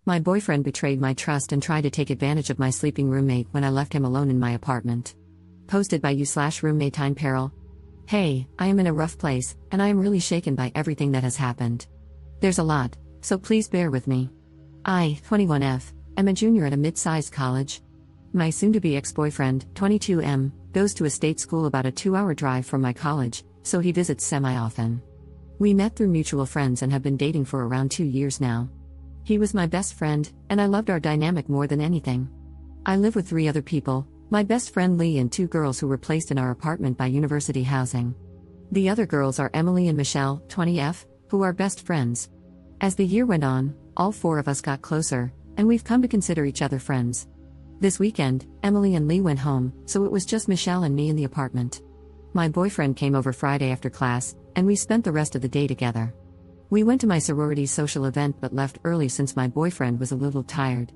My boyfriend betrayed my trust and tried to take advantage of my sleeping roommate when I left him alone in my apartment. Posted by you/roommate Time Peril. Hey, I am in a rough place, and I am really shaken by everything that has happened. There's a lot, so please bear with me. I, 21F, am a junior at a mid-sized college. My soon-to-be ex-boyfriend, 22M, goes to a state school about a 2-hour drive from my college, so he visits semi-often. We met through mutual friends and have been dating for around 2 years now. He was my best friend, and I loved our dynamic more than anything. I live with 3 other people, my best friend Lee and 2 girls who were placed in our apartment by university housing. The other girls are Emily and Michelle, 20F, who are best friends. As the year went on, all 4 of us got closer, and we've come to consider each other friends. This weekend, Emily and Lee went home, so it was just Michelle and me in the apartment. My boyfriend came over Friday after class, and we spent the rest of the day together. We went to my sorority's social event but left early since my boyfriend was a little tired.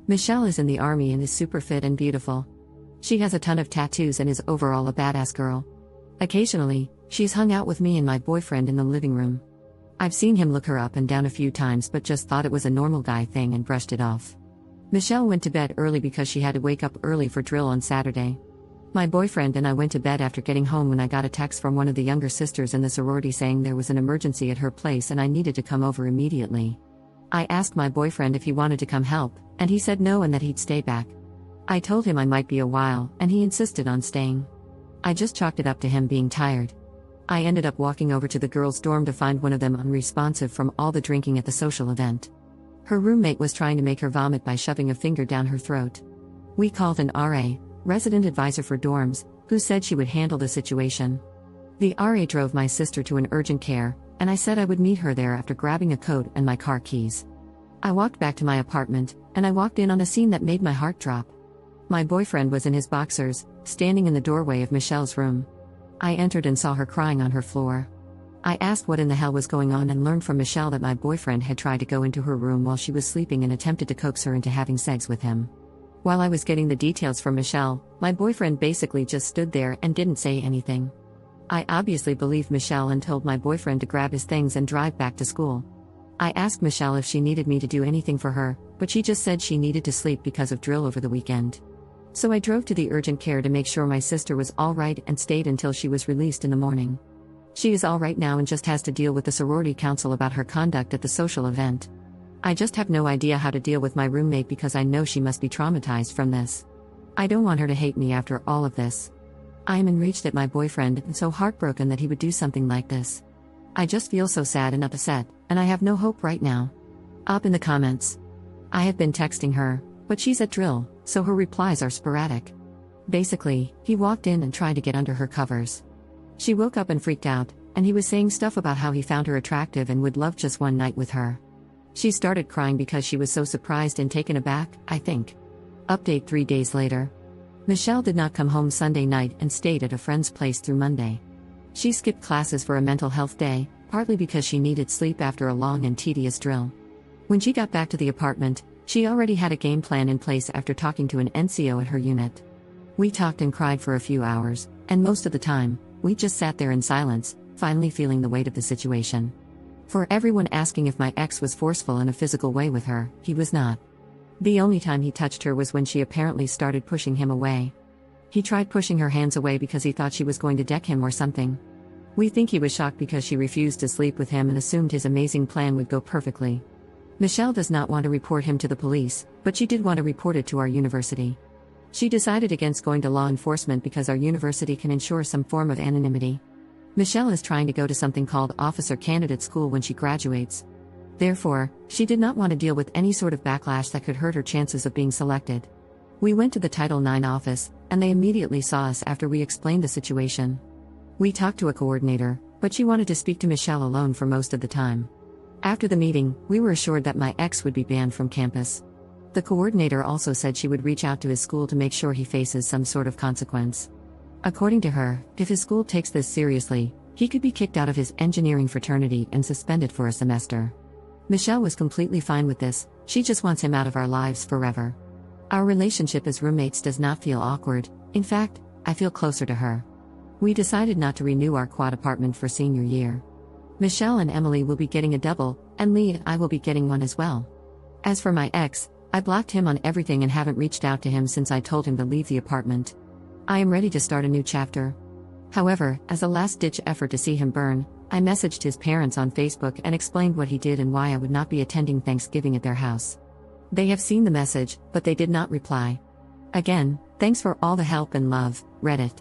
Michelle is in the army and is super fit and beautiful. She has a ton of tattoos and is overall a badass girl. Occasionally, she's hung out with me and my boyfriend in the living room. I've seen him look her up and down a few times but just thought it was a normal guy thing and brushed it off. Michelle went to bed early because she had to wake up early for drill on Saturday. My boyfriend and I went to bed after getting home when I got a text from one of the younger sisters in the sorority saying there was an emergency at her place and I needed to come over immediately. I asked my boyfriend if he wanted to come help, and he said no and that he'd stay back. I told him I might be a while, and he insisted on staying. I just chalked it up to him being tired. I ended up walking over to the girls' dorm to find one of them unresponsive from all the drinking at the social event. Her roommate was trying to make her vomit by shoving a finger down her throat. We called an RA, resident advisor for dorms, who said she would handle the situation. The RA drove my sister to an urgent care, and I said I would meet her there after grabbing a coat and my car keys. I walked back to my apartment, and I walked in on a scene that made my heart drop. My boyfriend was in his boxers, standing in the doorway of Michelle's room. I entered and saw her crying on her floor. I asked what in the hell was going on and learned from Michelle that my boyfriend had tried to go into her room while she was sleeping and attempted to coax her into having sex with him. While I was getting the details from Michelle, my boyfriend basically just stood there and didn't say anything. I obviously believed Michelle and told my boyfriend to grab his things and drive back to school. I asked Michelle if she needed me to do anything for her, but she just said she needed to sleep because of drill over the weekend. So I drove to the urgent care to make sure my sister was all right and stayed until she was released in the morning. She is all right now and just has to deal with the sorority council about her conduct at the social event. I just have no idea how to deal with my roommate because I know she must be traumatized from this. I don't want her to hate me after all of this. I am enraged at my boyfriend and so heartbroken that he would do something like this. I just feel so sad and upset, and I have no hope right now. Up in the comments. I have been texting her, but she's at drill, so her replies are sporadic. Basically, he walked in and tried to get under her covers. She woke up and freaked out, and he was saying stuff about how he found her attractive and would love just one night with her. She started crying because she was so surprised and taken aback, I think. Update 3 days later. Michelle did not come home Sunday night and stayed at a friend's place through Monday. She skipped classes for a mental health day, partly because she needed sleep after a long and tedious drill. When she got back to the apartment, she already had a game plan in place after talking to an NCO at her unit. We talked and cried for a few hours, and most of the time, we just sat there in silence, finally feeling the weight of the situation. For everyone asking if my ex was forceful in a physical way with her, he was not. The only time he touched her was when she apparently started pushing him away. He tried pushing her hands away because he thought she was going to deck him or something. We think he was shocked because she refused to sleep with him and assumed his amazing plan would go perfectly. Michelle does not want to report him to the police, but she did want to report it to our university. She decided against going to law enforcement because our university can ensure some form of anonymity. Michelle is trying to go to something called Officer Candidate School when she graduates. Therefore, she did not want to deal with any sort of backlash that could hurt her chances of being selected. We went to the Title IX office, and they immediately saw us after we explained the situation. We talked to a coordinator, but she wanted to speak to Michelle alone for most of the time. After the meeting, we were assured that my ex would be banned from campus. The coordinator also said she would reach out to his school to make sure he faces some sort of consequence. According to her, if his school takes this seriously, he could be kicked out of his engineering fraternity and suspended for a semester. Michelle was completely fine with this, she just wants him out of our lives forever. Our relationship as roommates does not feel awkward, in fact, I feel closer to her. We decided not to renew our quad apartment for senior year. Michelle and Emily will be getting a double, and Lee and I will be getting one as well. As for my ex, I blocked him on everything and haven't reached out to him since I told him to leave the apartment. I am ready to start a new chapter. However, as a last-ditch effort to see him burn, I messaged his parents on Facebook and explained what he did and why I would not be attending Thanksgiving at their house. They have seen the message, but they did not reply. Again, thanks for all the help and love, Reddit.